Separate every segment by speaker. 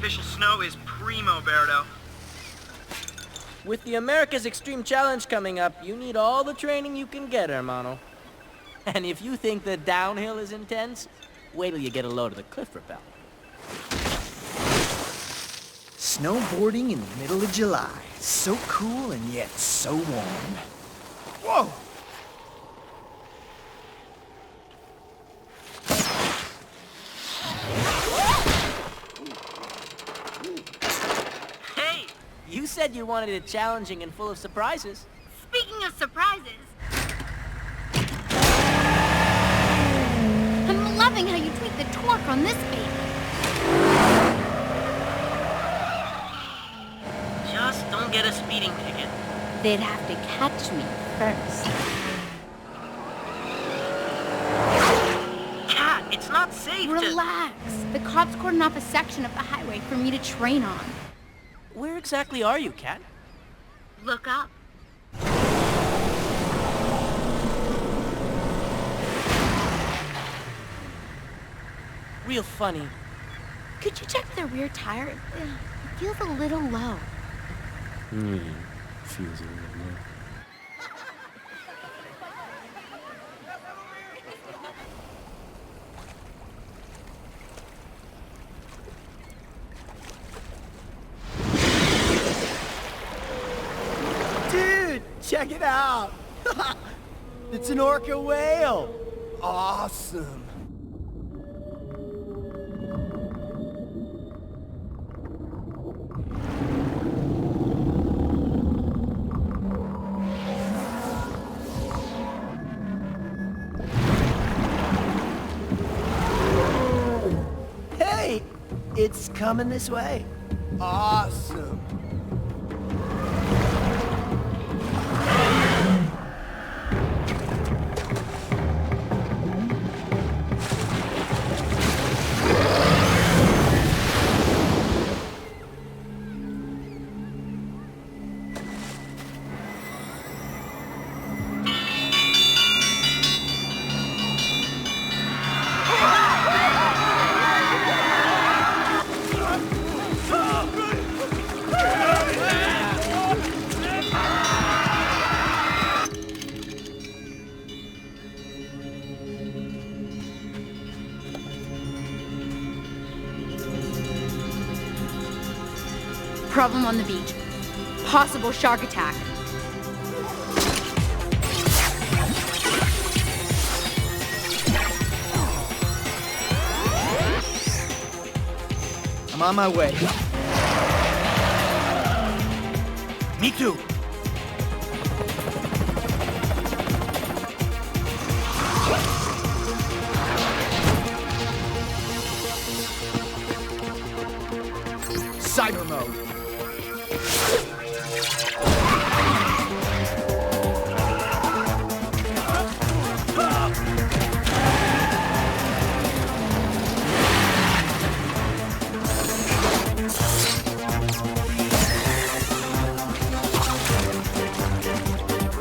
Speaker 1: artificial snow is primo, Berto.
Speaker 2: With the America's Extreme Challenge coming up, you need all the training you can get, hermano. And if you think the downhill is intense, wait till you get a load of the cliff rappel.
Speaker 3: Snowboarding in the middle of July. So cool and yet so warm. Whoa!
Speaker 1: Hey!
Speaker 2: You said you wanted it challenging and full of surprises.
Speaker 4: Speaking of surprises, I'm loving how you tweak the torque on this baby.
Speaker 1: Just don't get a speeding ticket.
Speaker 4: They'd have to catch me first.
Speaker 1: Kat, it's not safe to...
Speaker 4: Relax. The cops cordoned off a section of the highway for me to train on.
Speaker 2: Where exactly are you, Kat?
Speaker 4: Look up.
Speaker 2: Real funny.
Speaker 4: Could you check the rear tire? It feels a little low.
Speaker 2: Feels a little low.
Speaker 3: Dude, check it out! It's an orca whale! Awesome! Hey! It's coming this way. Awesome!
Speaker 4: Problem on the beach. Possible shark attack.
Speaker 3: I'm on my way. Me too. Cyber mode.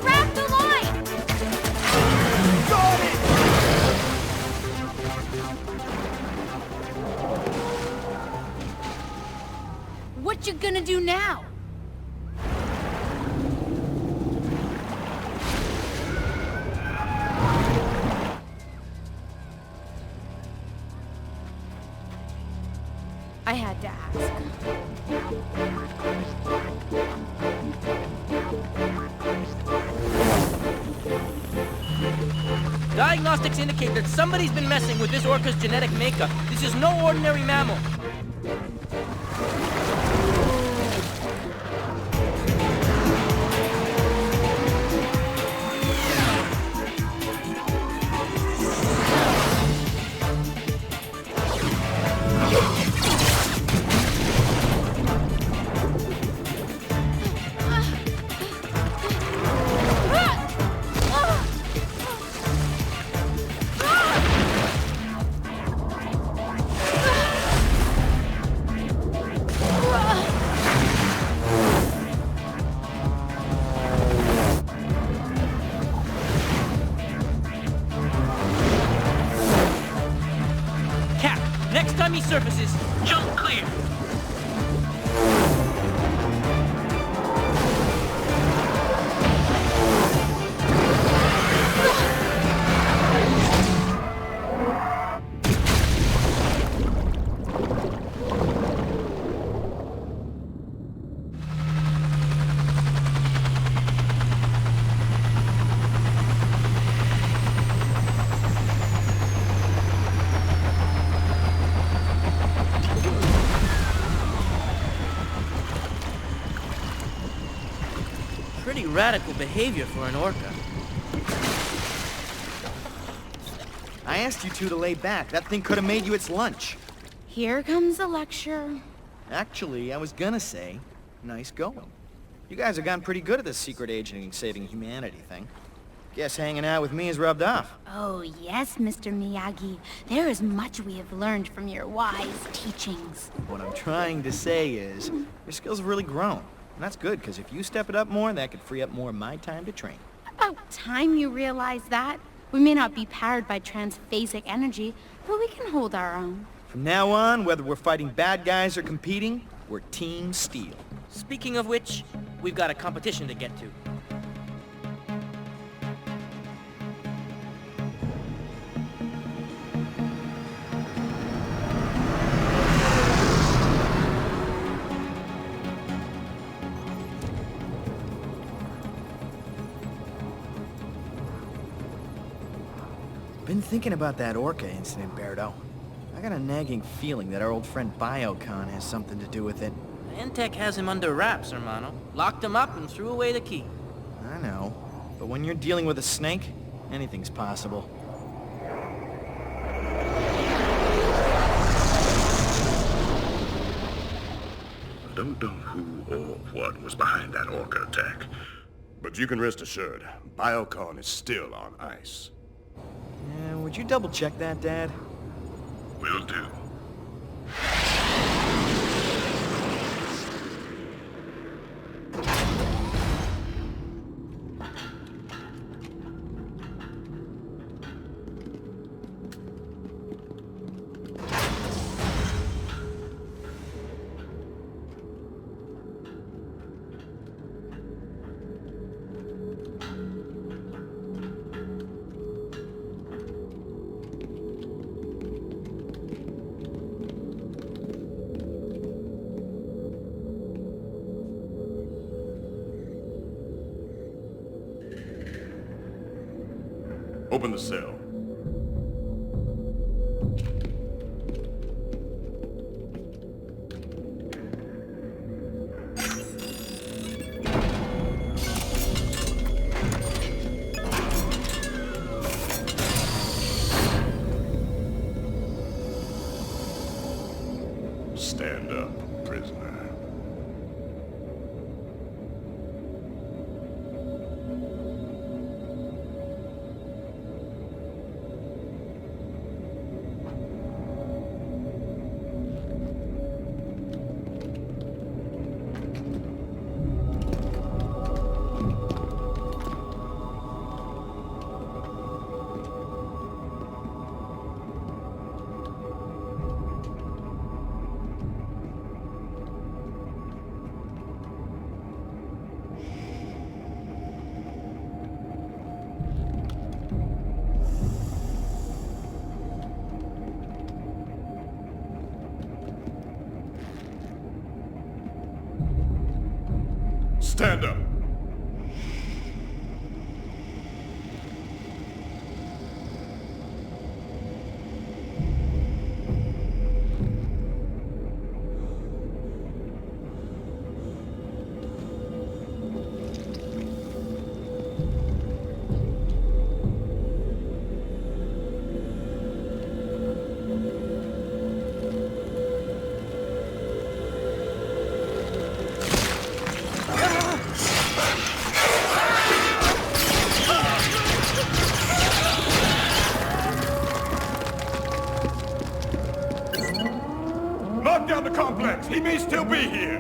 Speaker 4: Grab the line!
Speaker 3: Got it!
Speaker 4: What you gonna do now? I had to ask.
Speaker 2: Diagnostics indicate that somebody's been messing with this orca's genetic makeup. This is no ordinary mammal. Kat, next time he surfaces,
Speaker 1: Jump clear.
Speaker 2: some radical behavior for an orca.
Speaker 3: I asked you two to lay back. That thing could have made you its lunch.
Speaker 4: Here comes a lecture.
Speaker 3: Actually, I was gonna say, nice going. You guys have gotten pretty good at this secret agenting saving humanity thing. Guess hanging out with me has rubbed off.
Speaker 4: Oh, yes, Mr. Miyagi. There is much we have learned from your wise teachings.
Speaker 3: What I'm trying to say is, your skills have really grown. And that's good, because if you step it up more, that could free up more of my time to train.
Speaker 4: About time you realize that. We may not be powered by transphasic energy, but we can hold our own.
Speaker 3: From now on, whether we're fighting bad guys or competing, we're Team Steel.
Speaker 2: Speaking of which, we've got a competition to get to.
Speaker 3: Been thinking about that orca incident, Berto. I got a nagging feeling that our old friend Biocon has something to do with it.
Speaker 2: Antec has him under wraps, hermano. Locked him up and threw away the key.
Speaker 3: I know, but when you're dealing with a snake, anything's possible.
Speaker 5: I don't know who or what was behind that orca attack, but you can rest assured, Biocon is still on ice.
Speaker 3: Yeah, would you double check that, Dad?
Speaker 5: Will do. Open the cell. Stand up, prisoner. Stand up. Lock down the complex. He may still be here.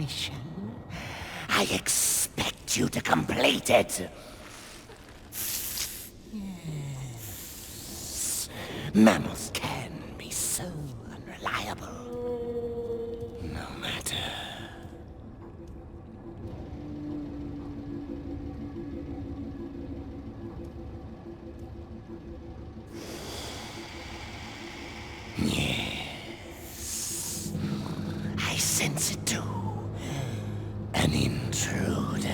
Speaker 6: mission. I expect you to complete it. Yes. Mammals can be so unreliable. No matter. Yes. I sense it too. An intruder.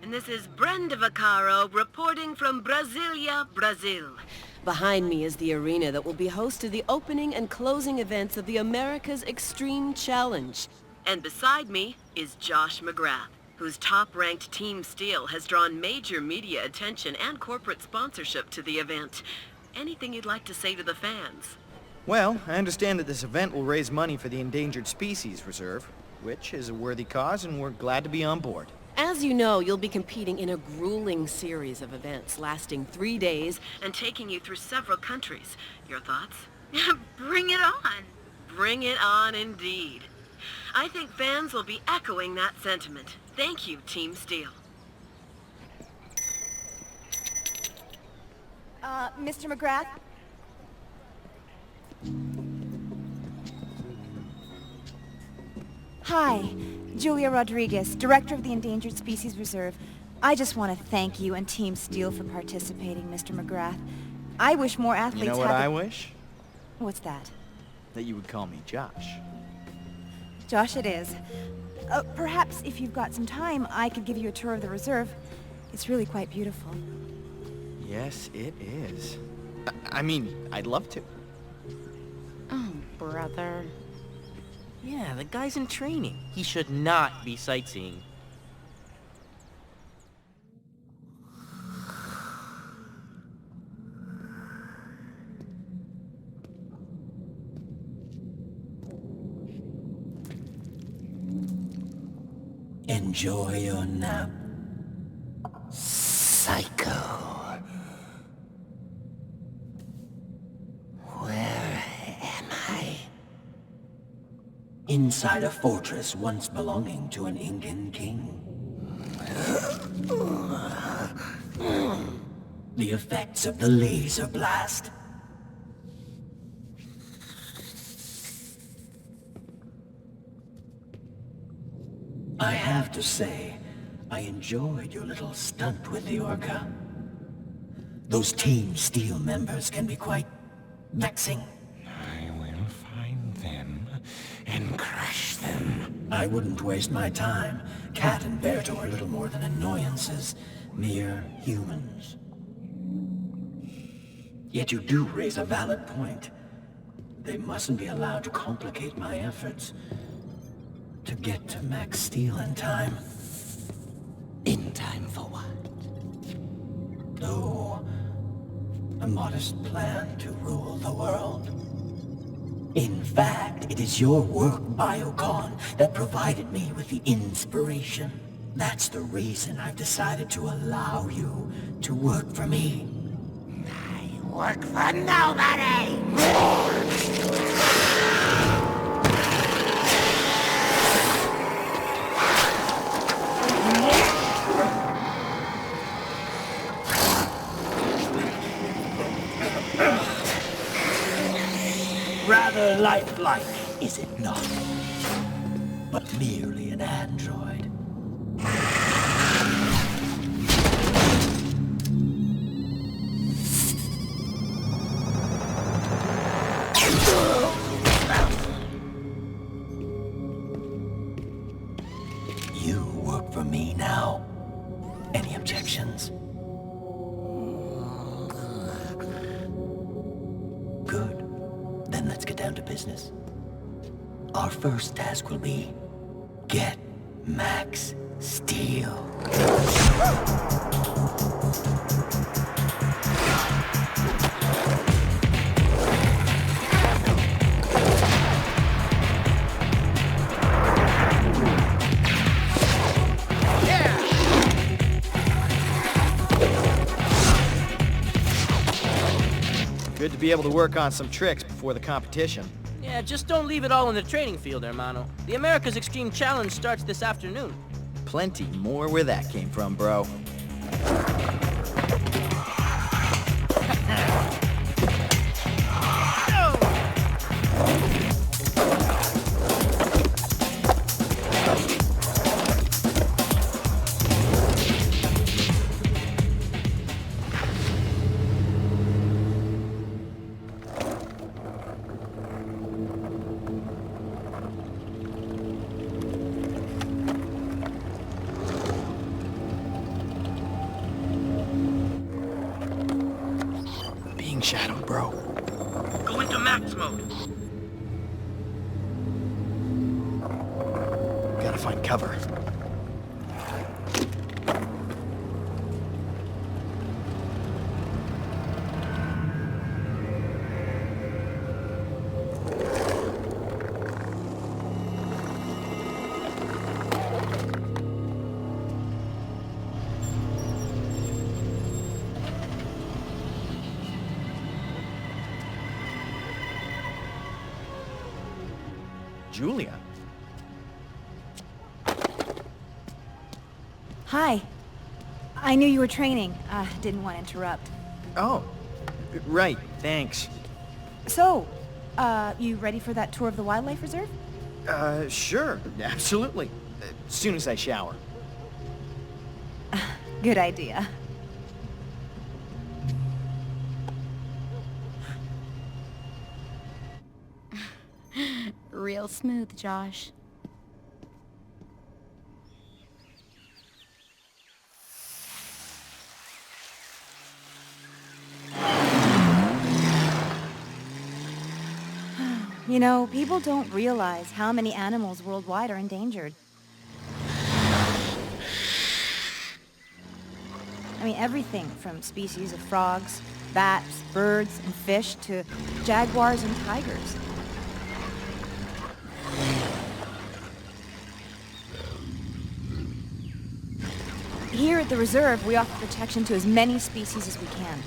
Speaker 7: And this is Brenda Vaccaro reporting from Brasilia, Brazil. Behind me is the arena that will be host to the opening and closing events of the America's Extreme Challenge. And beside me is Josh McGrath, whose top-ranked Team Steel has drawn major media attention and corporate sponsorship to the event. Anything you'd like to say to the fans?
Speaker 3: Well, I understand that this event will raise money for the Endangered Species Reserve, which is a worthy cause, and we're glad to be on board.
Speaker 7: As you know, you'll be competing in a grueling series of events lasting 3 days and taking you through several countries. Your thoughts?
Speaker 1: Bring it on.
Speaker 7: Bring it on indeed. I think fans will be echoing that sentiment. Thank you, Team Steel.
Speaker 8: Mr. McGrath? Hi, Julia Rodriguez, Director of the Endangered Species Reserve. I just want to thank you and Team Steel for participating, Mr. McGrath. I wish more athletes
Speaker 3: You know what I wish?
Speaker 8: What's that?
Speaker 3: That you would call me Josh.
Speaker 8: Josh it is. Perhaps if you've got some time, I could give you a tour of the reserve. It's really quite beautiful.
Speaker 3: Yes, it is. I mean, I'd love to.
Speaker 4: Oh, brother.
Speaker 2: Yeah, the guy's in training. He should not be sightseeing.
Speaker 6: Enjoy your nap, psycho. Where am I? Inside a fortress once belonging to an Incan king. The effects of the laser blast. I have to say, I enjoyed your little stunt with the Orca. Those Team Steel members can be quite vexing. I will find them and crush them. I wouldn't waste my time. Kat and Berto are little more than annoyances, mere humans. Yet you do raise a valid point. They mustn't be allowed to complicate my efforts to get to Max Steel in time. In in time for what? Oh, a modest plan to rule the world. In fact, it is your work, Biocon, that provided me with the inspiration. That's the reason I've decided to allow you to work for me. I work for nobody! Rather lifelike, is it not? But merely an android. You work for me now. Any objections? Good. Then let's get down to business. Our first task will be get Max Steel.
Speaker 3: Good to be able to work on some tricks before the competition.
Speaker 2: Yeah, just don't leave it all in the training field, hermano. The America's Extreme Challenge starts this afternoon.
Speaker 3: Plenty more where that came from, bro. Shadow, bro.
Speaker 2: Go into max mode.
Speaker 3: Gotta find cover. Julia?
Speaker 8: Hi. I knew you were training. Didn't want to interrupt.
Speaker 3: Oh, right, thanks.
Speaker 8: So, you ready for that tour of the wildlife reserve?
Speaker 3: Sure, absolutely. As soon as I shower.
Speaker 8: Good idea.
Speaker 4: Real smooth, Josh.
Speaker 8: You know, people don't realize how many animals worldwide are endangered. I mean, everything from species of frogs, bats, birds, and fish to jaguars and tigers. Here at the reserve, we offer protection to as many species as we can.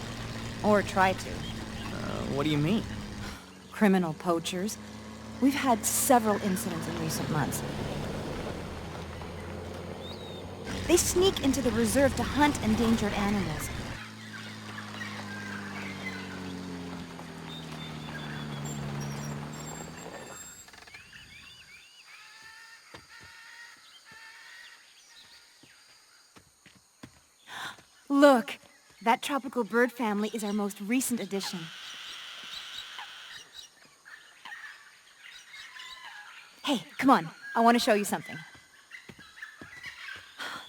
Speaker 8: Or try to.
Speaker 3: What do you mean?
Speaker 8: Criminal poachers. We've had several incidents in recent months. They sneak into the reserve to hunt endangered animals. Look, that tropical bird family is our most recent addition. Hey, come on. I want to show you something.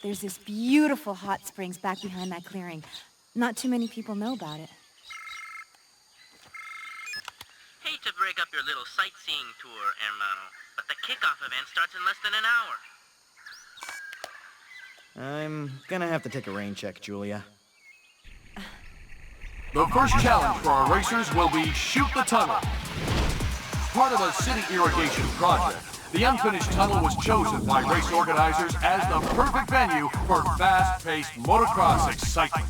Speaker 8: There's this beautiful hot springs back behind that clearing. Not too many people know about it.
Speaker 2: Hate to break up your little sightseeing tour, hermano, but the kickoff event starts in less than an hour.
Speaker 3: I'm gonna have to take a rain check, Julia.
Speaker 9: The first challenge for our racers will be Shoot the Tunnel. Part of a city irrigation project, the unfinished tunnel was chosen by race organizers as the perfect venue for fast-paced motocross excitement.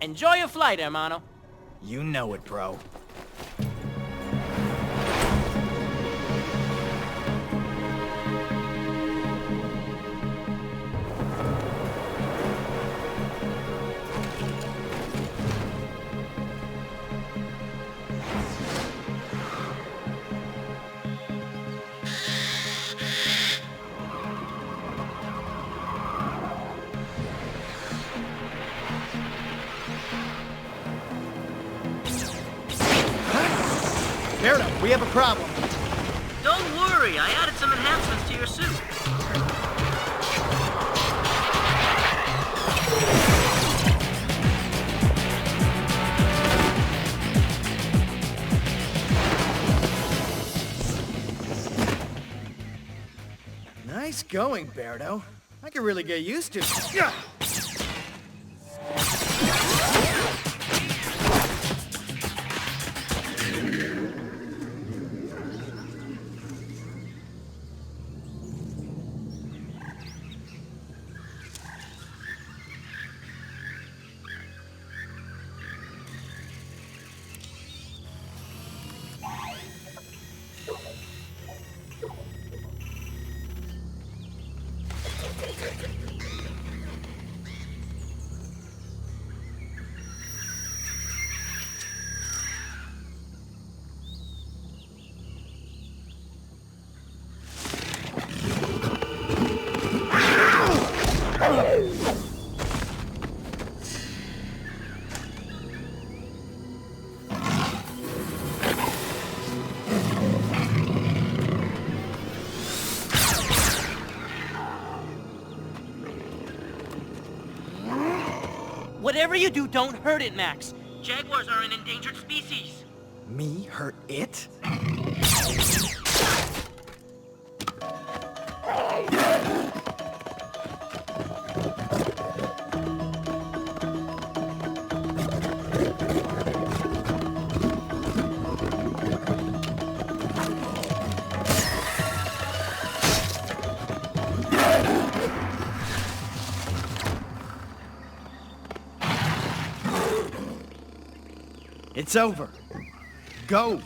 Speaker 2: Enjoy your flight, hermano.
Speaker 3: You know it, bro. Berto, we have a problem.
Speaker 1: Don't worry, I added some enhancements to your suit.
Speaker 3: Nice going, Berto. I could really get used to it.
Speaker 2: Whatever you do, don't hurt it, Max.
Speaker 1: Jaguars are an endangered species.
Speaker 3: Me hurt it? It's over. Go!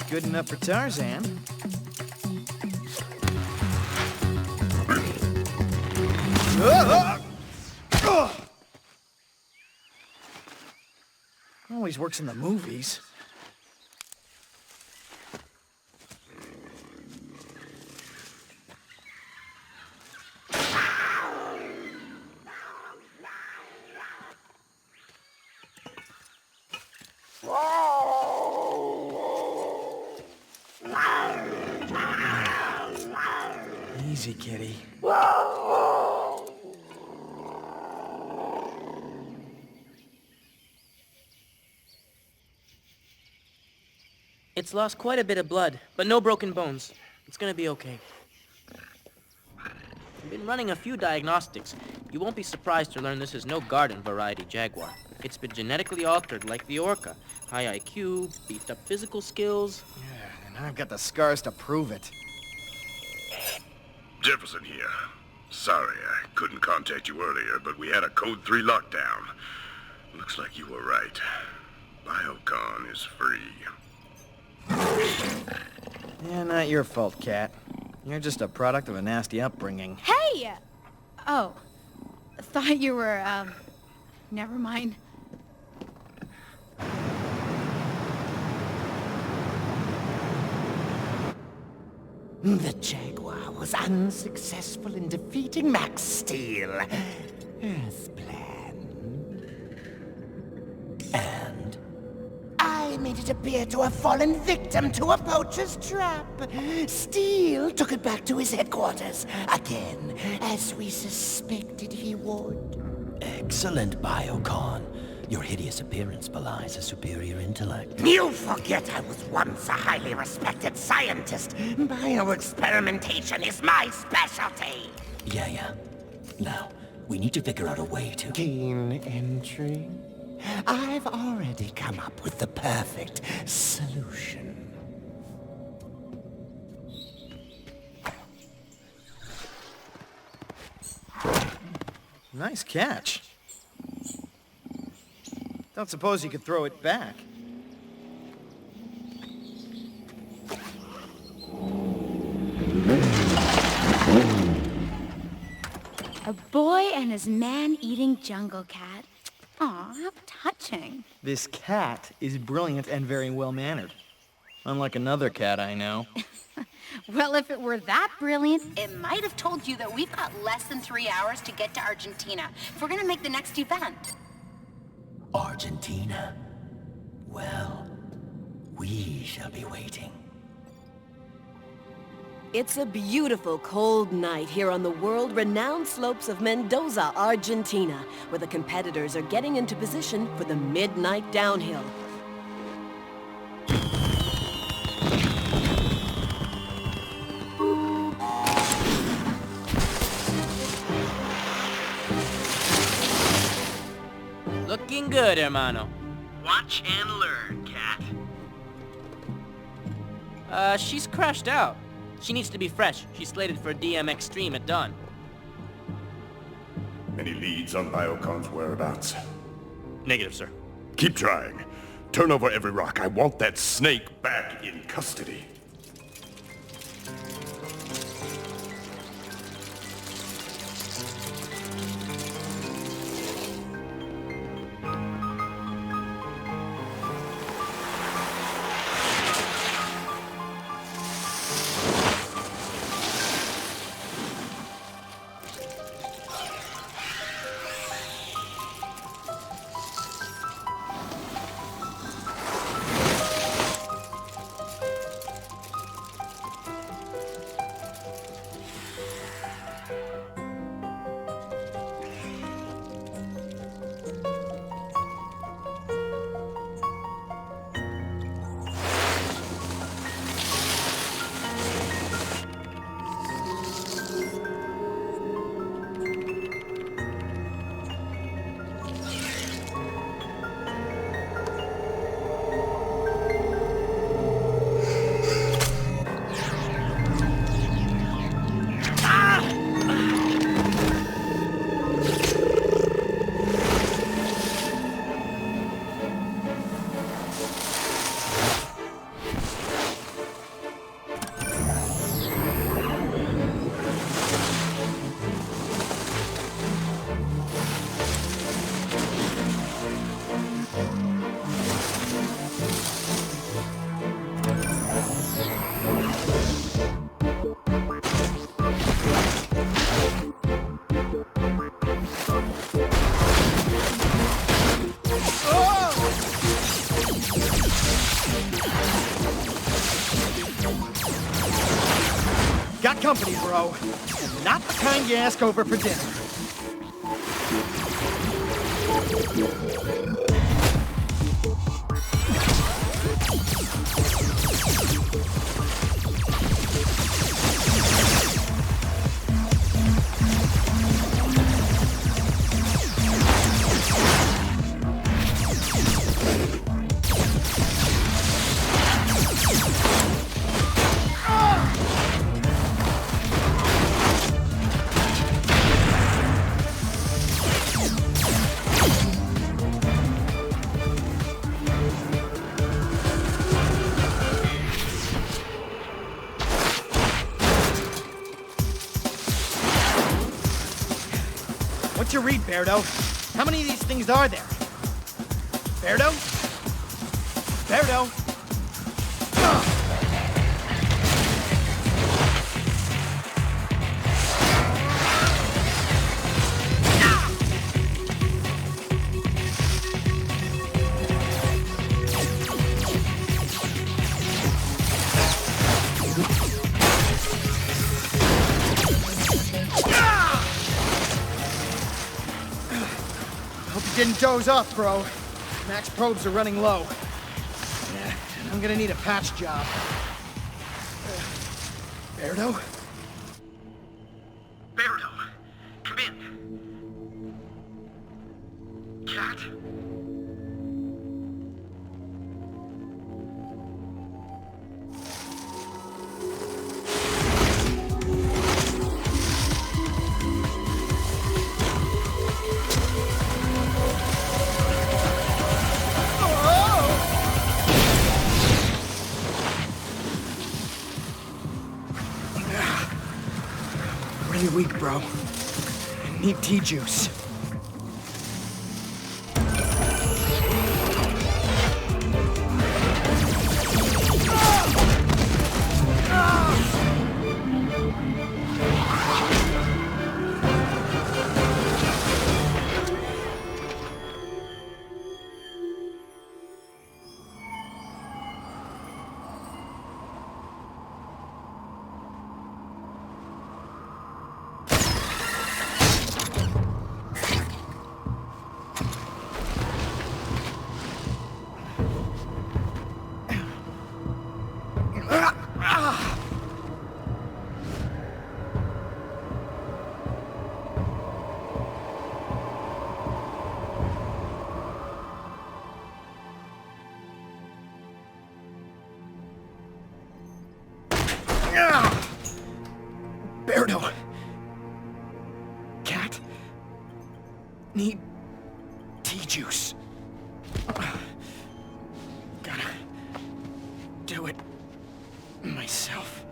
Speaker 3: Good enough for Tarzan. Always works in the movies. Easy, kitty.
Speaker 2: It's lost quite a bit of blood, but no broken bones. It's gonna be okay. I've been running a few diagnostics. You won't be surprised to learn this is no garden variety jaguar. It's been genetically altered like the orca. High IQ, beefed up physical skills.
Speaker 3: Yeah, and I've got the scars to prove it.
Speaker 5: Jefferson here. Sorry I couldn't contact you earlier, but we had a Code 3 lockdown. Looks like you were right. Biocon is free.
Speaker 3: Yeah, not your fault, Kat. You're just a product of a nasty upbringing.
Speaker 4: Hey! Oh, thought you were, never mind.
Speaker 6: The Jaguar was unsuccessful in defeating Max Steel, as planned. And I made it appear to have fallen victim to a poacher's trap. Steel took it back to his headquarters, again, as we suspected he would.
Speaker 10: Excellent, Biocon. Your hideous appearance belies a superior intellect.
Speaker 6: You forget I was once a highly respected scientist. Bioexperimentation is my specialty.
Speaker 10: Yeah. Now, we need to figure out a way to...
Speaker 6: Keen entry? I've already come up with the perfect solution.
Speaker 3: Nice catch. Don't suppose you could throw it back.
Speaker 4: A boy and his man-eating jungle cat. Aw, how touching.
Speaker 3: This cat is brilliant and very well-mannered. Unlike another cat I know.
Speaker 4: Well, if it were that brilliant, it might have told you that we've got less than 3 hours to get to Argentina if we're gonna make the next event.
Speaker 10: Argentina? Well, we shall be waiting.
Speaker 7: It's a beautiful cold night here on the world-renowned slopes of Mendoza, Argentina, where the competitors are getting into position for the midnight downhill.
Speaker 2: Looking good, hermano.
Speaker 1: Watch and learn, Kat.
Speaker 2: She's crashed out. She needs to be fresh. She's slated for DM Extreme at dawn.
Speaker 5: Any leads on Biocon's whereabouts?
Speaker 2: Negative, sir.
Speaker 5: Keep trying. Turn over every rock. I want that snake back in custody.
Speaker 3: Got company, bro. And not the kind you ask over for dinner. What's your read, Berto? How many of these things are there? Berto? Berto? Hope you didn't doze off, bro. Max probes are running low. Yeah, and I'm gonna need a patch job. Berto?
Speaker 1: Berto, come in. Kat?
Speaker 3: Really weak, bro. I need tea juice. Berto. Kat. Need tea juice. Gotta do it myself.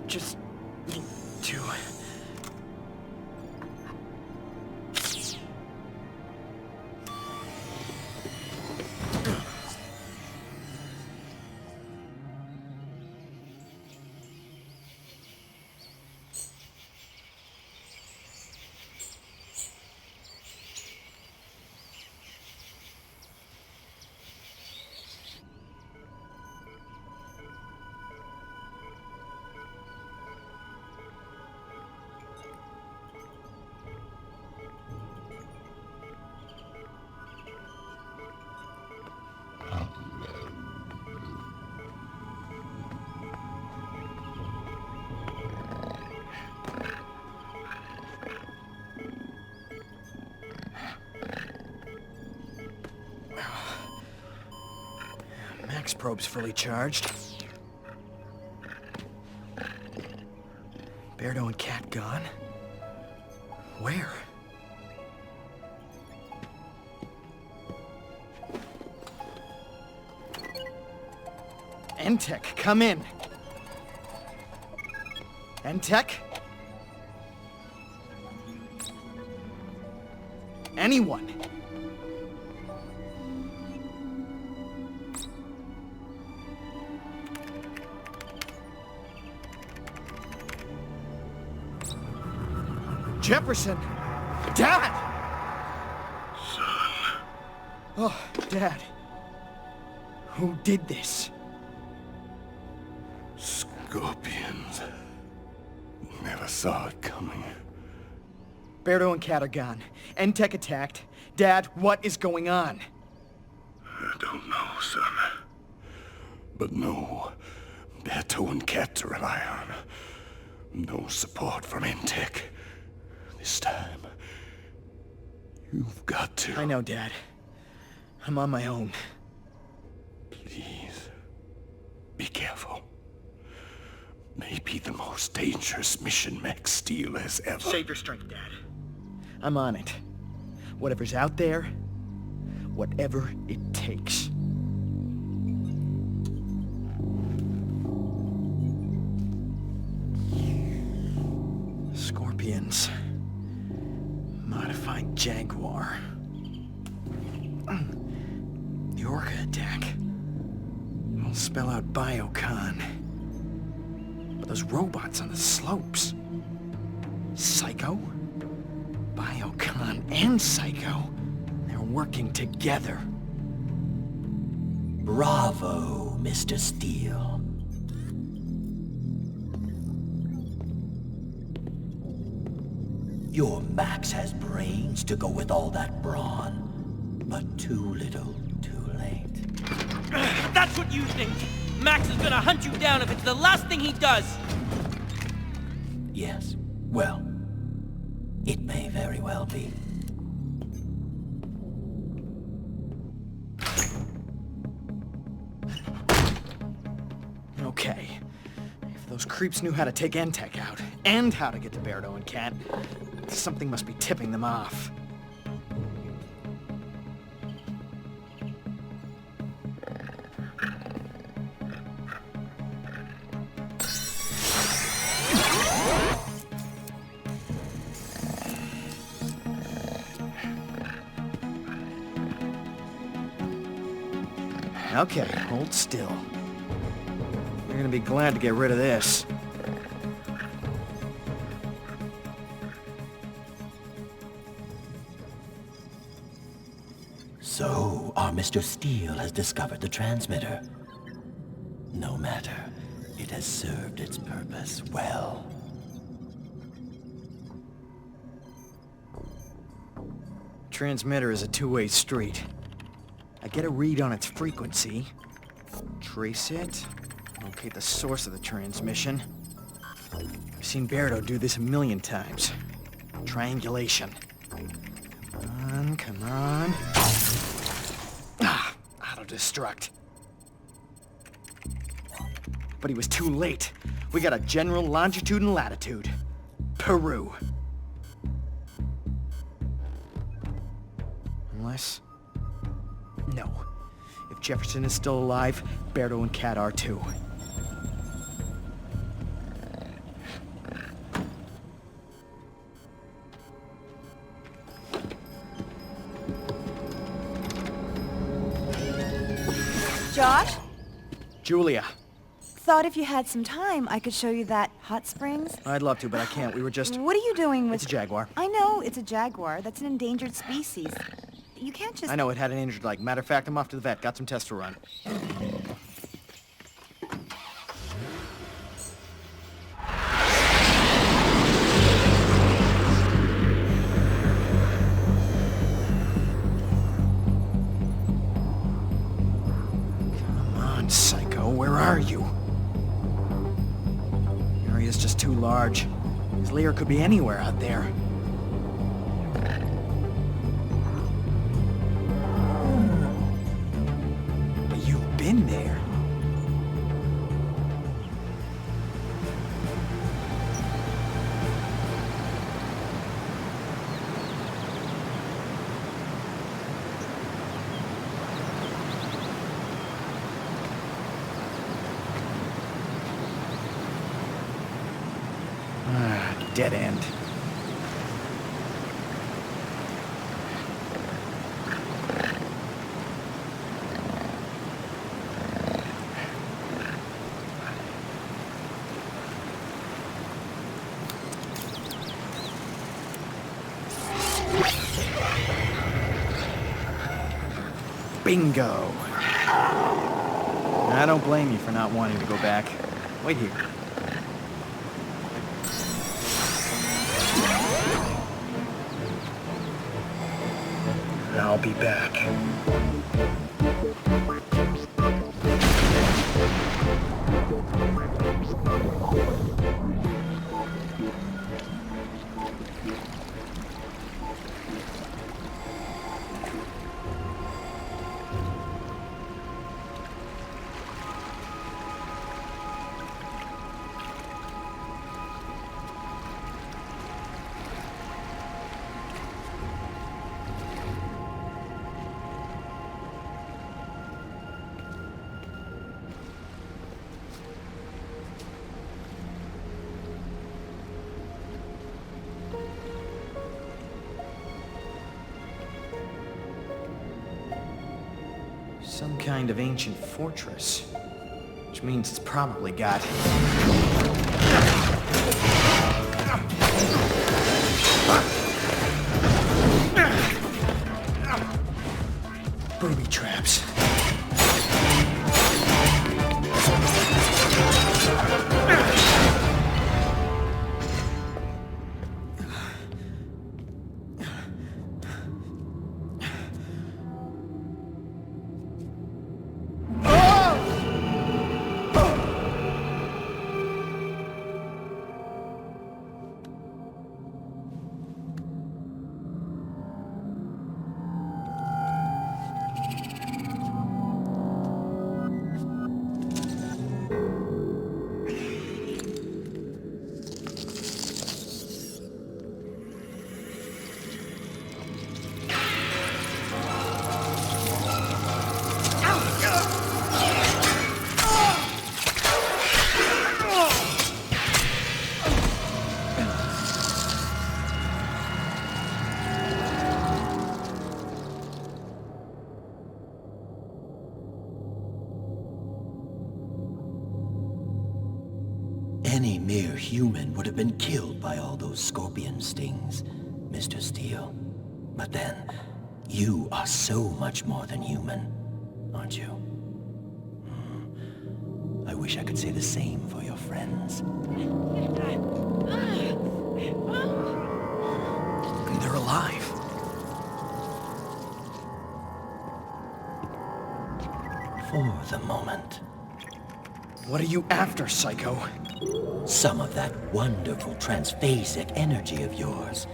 Speaker 3: Just need to... Max probe's fully charged. Berto and Kat gone? Where? Entech, come in. Entech? Anyone? Jefferson! Dad!
Speaker 5: Son.
Speaker 3: Oh, Dad. Who did this?
Speaker 5: Scorpions. Never saw it coming.
Speaker 3: Berto and Kat are gone. Entech attacked. Dad, what is going on?
Speaker 5: I don't know, son. But no Berto and Kat to rely on. No support from Entech. This time, you've got to...
Speaker 3: I know, Dad. I'm on my own.
Speaker 5: Please, be careful. Maybe the most dangerous mission Max Steel has ever...
Speaker 3: Save your strength, Dad. I'm on it. Whatever's out there, whatever it takes. weapons. Modified Jaguar. The Orca attack. I'll spell out Biocon. But those robots on the slopes. Psycho? Biocon and Psycho. They're working together.
Speaker 6: Bravo, Mr. Steele. Your Max has brains to go with all that brawn, but too little, too late.
Speaker 2: That's what you think! Max is gonna hunt you down if it's the last thing he does!
Speaker 6: Yes, well, it may very well be.
Speaker 3: Okay. If those creeps knew how to take Entech out, and how to get to Berto and Kat, something must be tipping them off. Okay, hold still. You're gonna be glad to get rid of this.
Speaker 6: So, our Mr. Steele has discovered the transmitter. No matter, it has served its purpose well.
Speaker 3: Transmitter is a two-way street. I get a read on its frequency, trace it, locate the source of the transmission. I've seen Berto do this a million times. Triangulation. Come on. Auto-destruct. But he was too late. We got a general longitude and latitude. Peru. Unless... No. If Jefferson is still alive, Berto and Kat are too.
Speaker 8: Josh?
Speaker 3: Julia.
Speaker 8: Thought if you had some time, I could show you that hot springs.
Speaker 3: I'd love to, but I can't. We were just...
Speaker 8: What are you doing with...
Speaker 3: It's a jaguar.
Speaker 8: I know, it's a jaguar. That's an endangered species. You can't just...
Speaker 3: I know, it had an injured leg. Matter of fact, I'm off to the vet. Got some tests to run. Come on, Psycho. Where are you? The area's just too large. His lair could be anywhere out there. In there. Dead end. Bingo! I don't blame you for not wanting to go back. Wait here. I'll be back. Some kind of ancient fortress. Which means it's probably got... booby traps.
Speaker 10: Any mere human would have been killed by all those scorpion stings, Mr. Steele. But then, you are so much more than human, aren't you? I wish I could say the same for your friends.
Speaker 3: They're alive.
Speaker 10: For the moment.
Speaker 3: What are you after, Psycho?
Speaker 10: Some of that wonderful transphasic energy of yours,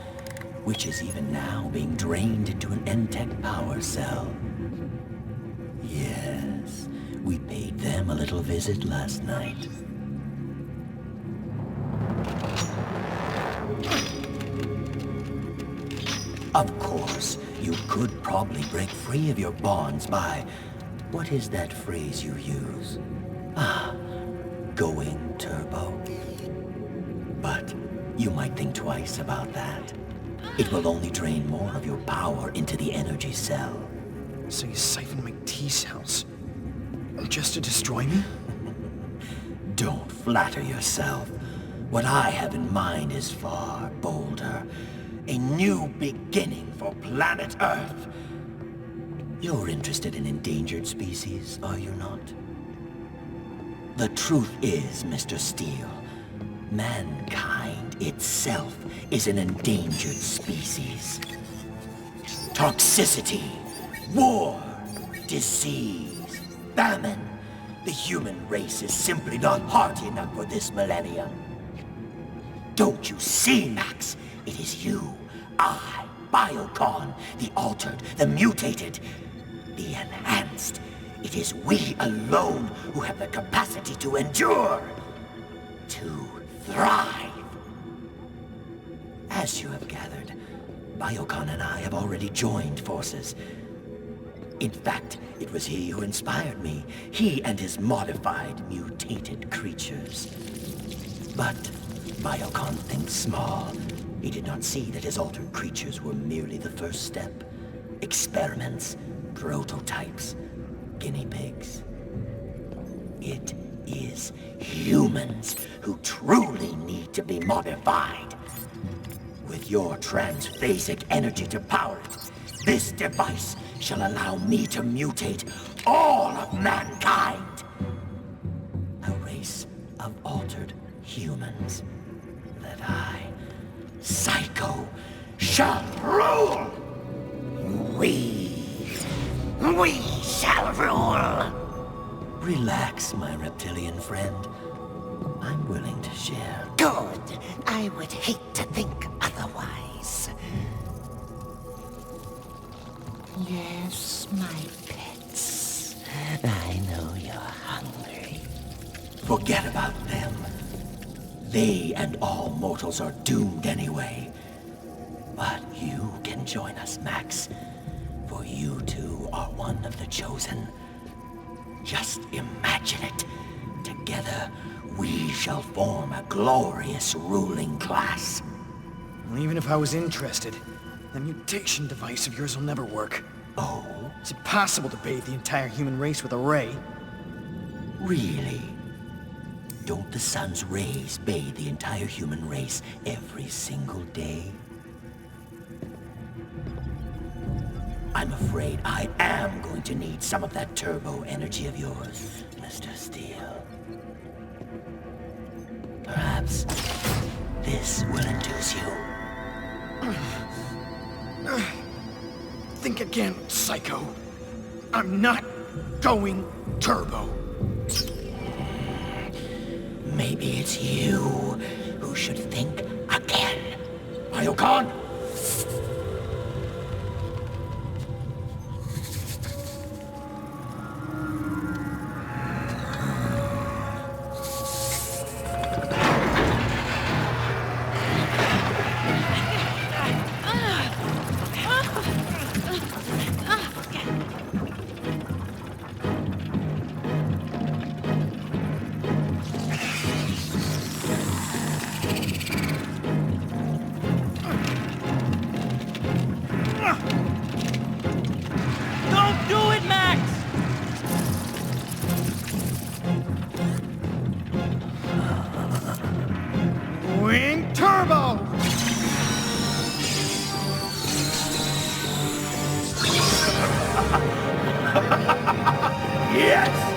Speaker 10: which is even now being drained into an N-Tech power cell. Yes, we paid them a little visit last night. Of course, you could probably break free of your bonds by... what is that phrase you use? Going turbo. But you might think twice about that. It will only drain more of your power into the energy cell.
Speaker 3: So you siphon my T-cells? Just to destroy me?
Speaker 10: Don't flatter yourself. What I have in mind is far bolder. A new beginning for planet Earth. You're interested in endangered species, are you not? The truth is, Mr. Steele, mankind itself is an endangered species. Toxicity, war, disease, famine. The human race is simply not hardy enough for this millennium. Don't you see, Max? It is you, I, Biocon, the altered, the mutated, the enhanced. It is we alone who have the capacity to endure, to thrive. As you have gathered, Biocon and I have already joined forces. In fact, it was he who inspired me. He and his modified, mutated creatures. But Biocon thinks small. He did not see that his altered creatures were merely the first step. Experiments, prototypes, guinea pigs. It is humans who truly need to be modified. With your transphasic energy to power it, this device shall allow me to mutate all of mankind. A race of altered humans that I, Psycho, shall rule. We shall rule. Relax, my reptilian friend. I'm willing to share.
Speaker 6: Good. I would hate to think otherwise. Yes, my pets. I know you're hungry.
Speaker 10: Forget about them. They and all mortals are doomed anyway. But you can join us, Max. For you too are one of the chosen. Just imagine it. Together, we shall form a glorious ruling class.
Speaker 3: Well, even if I was interested, the mutation device of yours will never work.
Speaker 10: Oh?
Speaker 3: It's impossible to bathe the entire human race with a ray.
Speaker 10: Really? Don't the sun's rays bathe the entire human race every single day? I'm afraid I am going to need some of that turbo energy of yours, Mr. Steele. Perhaps this will induce you.
Speaker 3: Think again, Psycho. I'm not going turbo.
Speaker 10: Maybe it's you who should think again. Ryokan!
Speaker 2: Don't do it, Max!
Speaker 3: Wing turbo!
Speaker 10: Yes!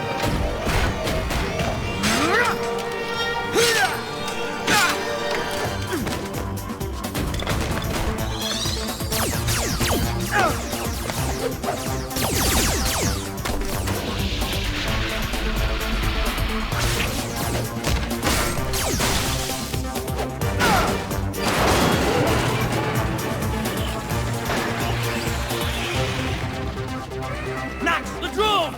Speaker 2: Max, the drone!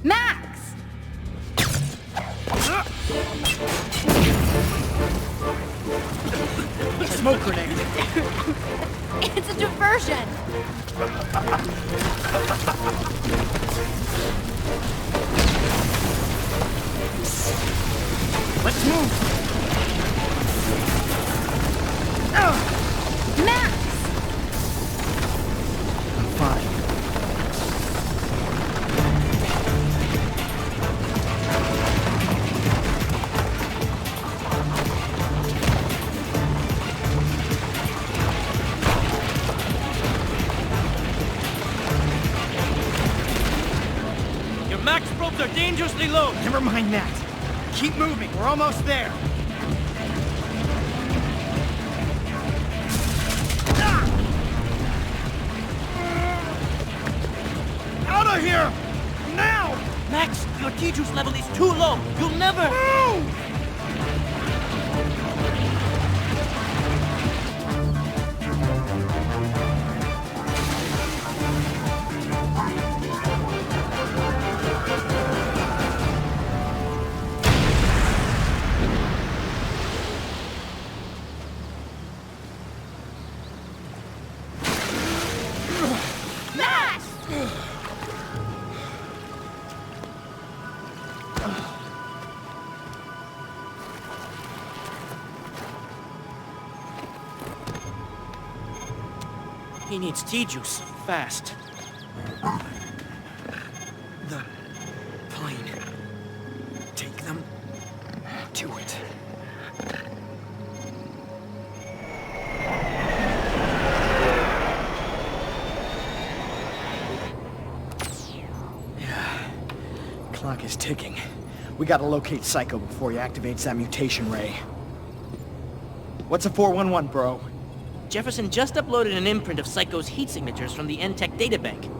Speaker 4: Max!
Speaker 3: Smoke grenade.
Speaker 4: It's a diversion!
Speaker 3: Let's move.
Speaker 4: Max!
Speaker 3: I'm fine.
Speaker 2: Your Max probes are dangerously low!
Speaker 3: Never mind that. Keep moving. We're almost there. Out of here! Now!
Speaker 2: Max, your T-juice level is too low! You'll never...
Speaker 3: Move!
Speaker 4: Max!
Speaker 2: He needs T-juice, fast.
Speaker 3: The plane. Take them to it. Yeah. Clock is ticking. We gotta locate Psycho before he activates that mutation ray. What's a 411, bro?
Speaker 2: Jefferson just uploaded an imprint of Psycho's heat signatures from the NTech databank.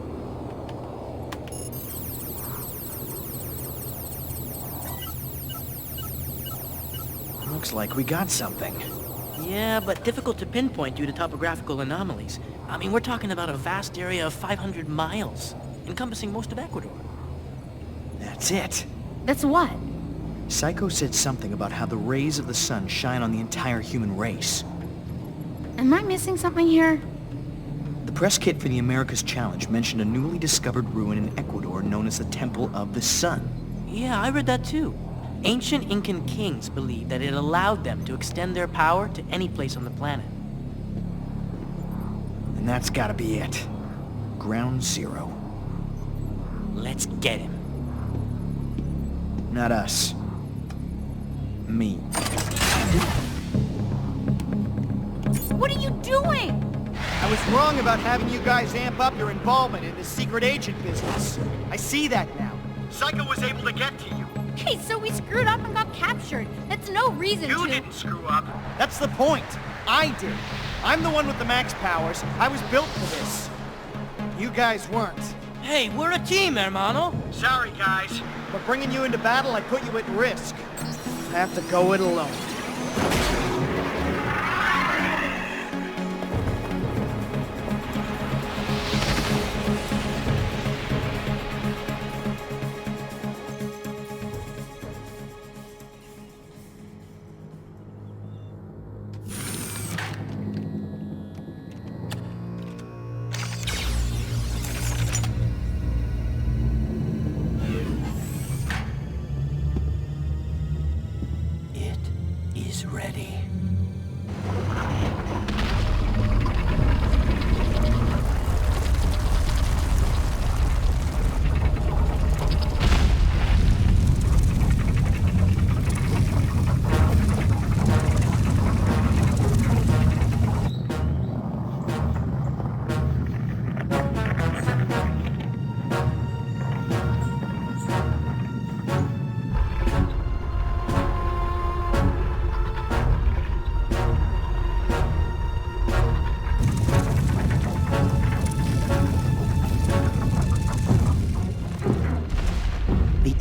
Speaker 3: Looks like we got something.
Speaker 2: Yeah, but difficult to pinpoint due to topographical anomalies. I mean, we're talking about a vast area of 500 miles, encompassing most of Ecuador.
Speaker 3: That's it.
Speaker 4: That's what?
Speaker 3: Psycho said something about how the rays of the sun shine on the entire human race.
Speaker 4: Am I missing something here?
Speaker 3: The press kit for the Americas Challenge mentioned a newly discovered ruin in Ecuador known as the Temple of the Sun.
Speaker 2: Yeah, I read that too. Ancient Incan kings believed that it allowed them to extend their power to any place on the planet.
Speaker 3: And that's gotta be it. Ground zero.
Speaker 2: Let's get him.
Speaker 3: Not us. Me.
Speaker 8: What are you doing?
Speaker 11: I was wrong about having you guys amp up your involvement in the secret agent business. I see that now. Psycho was able to get to you.
Speaker 8: Hey, so we screwed up and got captured. That's no reason
Speaker 11: You
Speaker 8: to...
Speaker 11: didn't screw up. That's the point. I did. I'm the one with the max powers. I was built for this. You guys weren't.
Speaker 2: Hey, we're a team, hermano.
Speaker 11: Sorry, guys. But bringing you into battle, I put you at risk. I have to go it alone.
Speaker 10: Ready.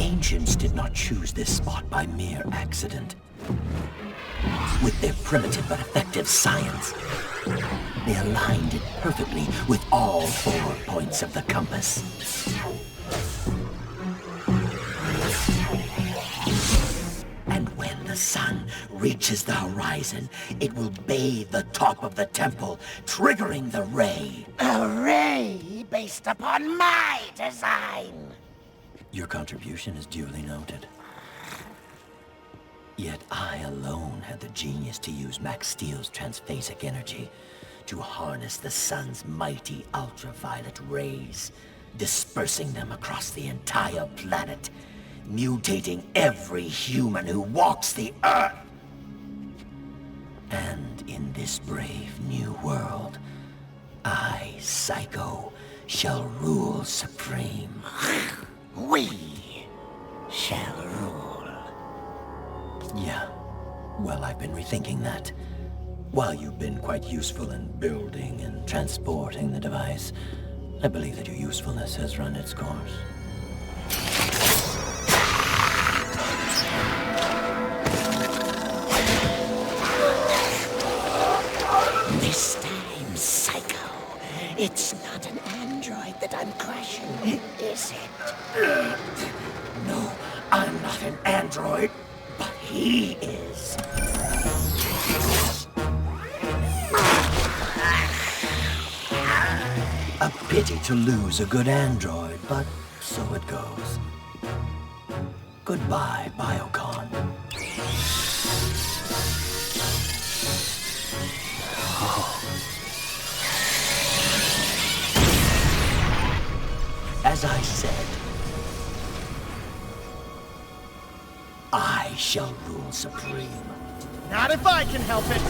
Speaker 10: Ancients did not choose this spot by mere accident. With their primitive but effective science, they aligned it perfectly with all 4 points of the compass. And when the sun reaches the horizon, it will bathe the top of the temple, triggering the ray.
Speaker 6: A ray based upon my design.
Speaker 10: Your contribution is duly noted. Yet I alone had the genius to use Max Steel's transphasic energy to harness the sun's mighty ultraviolet rays, dispersing them across the entire planet, mutating every human who walks the earth. And in this brave new world, I, Psycho, shall rule supreme.
Speaker 6: We shall rule.
Speaker 10: Yeah. Well, I've been rethinking that. While you've been quite useful in building and transporting the device, I believe that your usefulness has run its course.
Speaker 6: This time, Psycho, it's not an android that I'm crashing, is it?
Speaker 10: No, I'm not an android, but he is. A pity to lose a good android, but so it goes. Goodbye, Biocon. As I said, I shall rule supreme.
Speaker 11: Not if I can help it.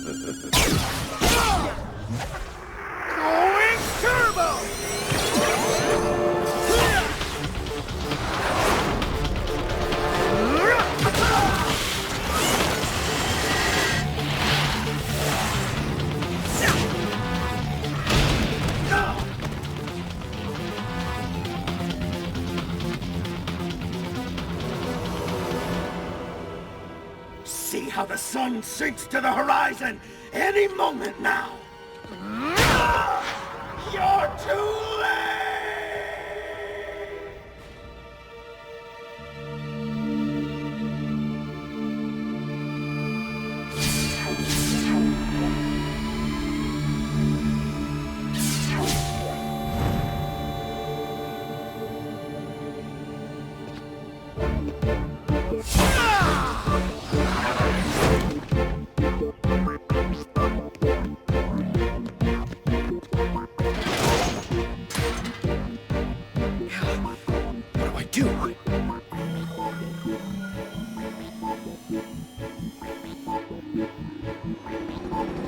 Speaker 11: Going turbo!
Speaker 10: See how the sun sinks to the horizon any moment now. You're too late!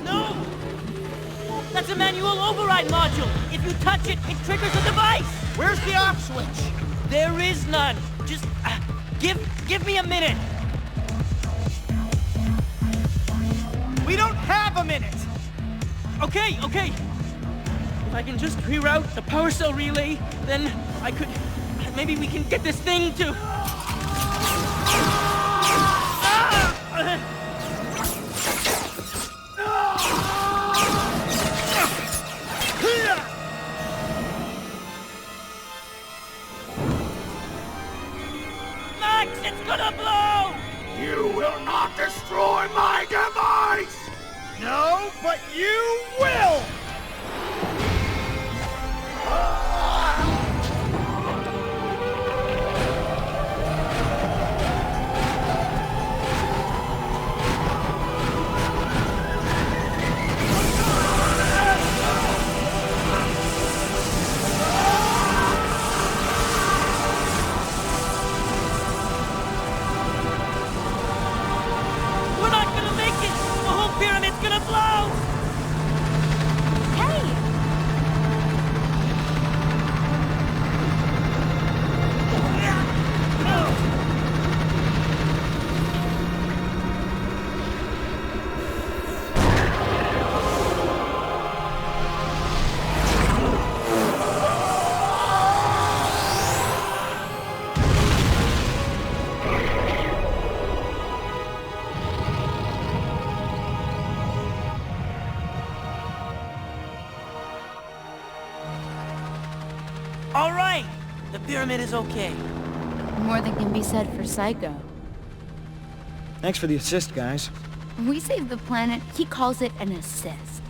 Speaker 2: No! That's a manual override module! If you touch it, it triggers the device!
Speaker 11: Where's the off switch?
Speaker 2: There is none. Just, give me a minute.
Speaker 11: We don't have a minute!
Speaker 2: Okay. If I can just reroute the power cell relay, then I could... Maybe we can get this thing to... Max, it's gonna blow!
Speaker 10: You will not destroy my device!
Speaker 11: No, but you will!
Speaker 2: We're not gonna make it! The whole pyramid's gonna blow!
Speaker 8: Hey!
Speaker 2: All right! The pyramid is okay.
Speaker 4: More than can be said for Psycho.
Speaker 3: Thanks for the assist, guys.
Speaker 4: We saved the planet. He calls it an assist.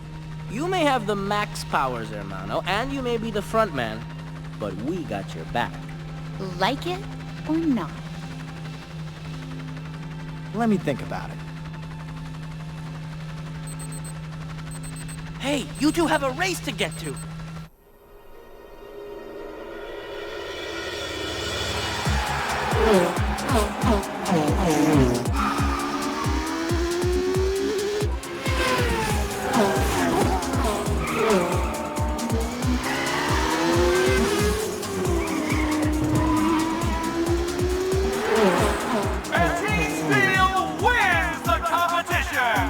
Speaker 2: You may have the max powers, hermano, and you may be the front man, but we got your back.
Speaker 4: Like it or not.
Speaker 3: Let me think about it.
Speaker 2: Hey, you two have a race to get to.
Speaker 9: And Team Steel wins the competition!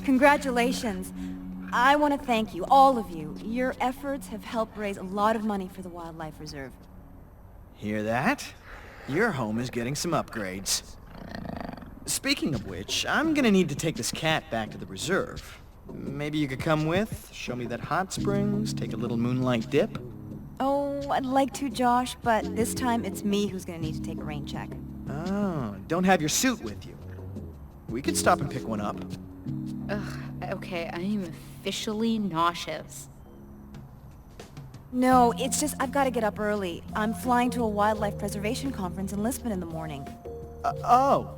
Speaker 8: Congratulations. I want to thank you, all of you. Your efforts have helped raise a lot of money for the Wildlife Reserve.
Speaker 3: Hear that? Your home is getting some upgrades. Speaking of which, I'm gonna need to take this cat back to the reserve. Maybe you could come with, show me that hot springs, take a little moonlight dip?
Speaker 8: Oh, I'd like to, Josh, but this time it's me who's gonna need to take a rain check.
Speaker 3: Oh, don't have your suit with you. We could stop and pick one up.
Speaker 4: Ugh, okay, I am officially nauseous.
Speaker 8: No, it's just I've got to get up early. I'm flying to a wildlife preservation conference in Lisbon in the morning.
Speaker 3: Oh.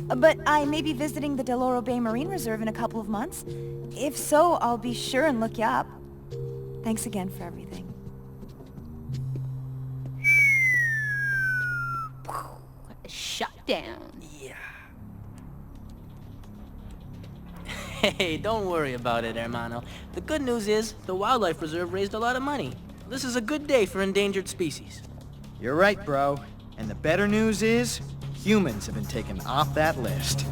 Speaker 8: But I may be visiting the Del Oro Bay Marine Reserve in a couple of months. If so, I'll be sure and look you up. Thanks again for everything.
Speaker 4: Shut down.
Speaker 2: Yeah. Hey, don't worry about it, hermano. The good news is, the Wildlife Reserve raised a lot of money. This is a good day for endangered species.
Speaker 3: You're right, bro. And the better news is, humans have been taken off that list.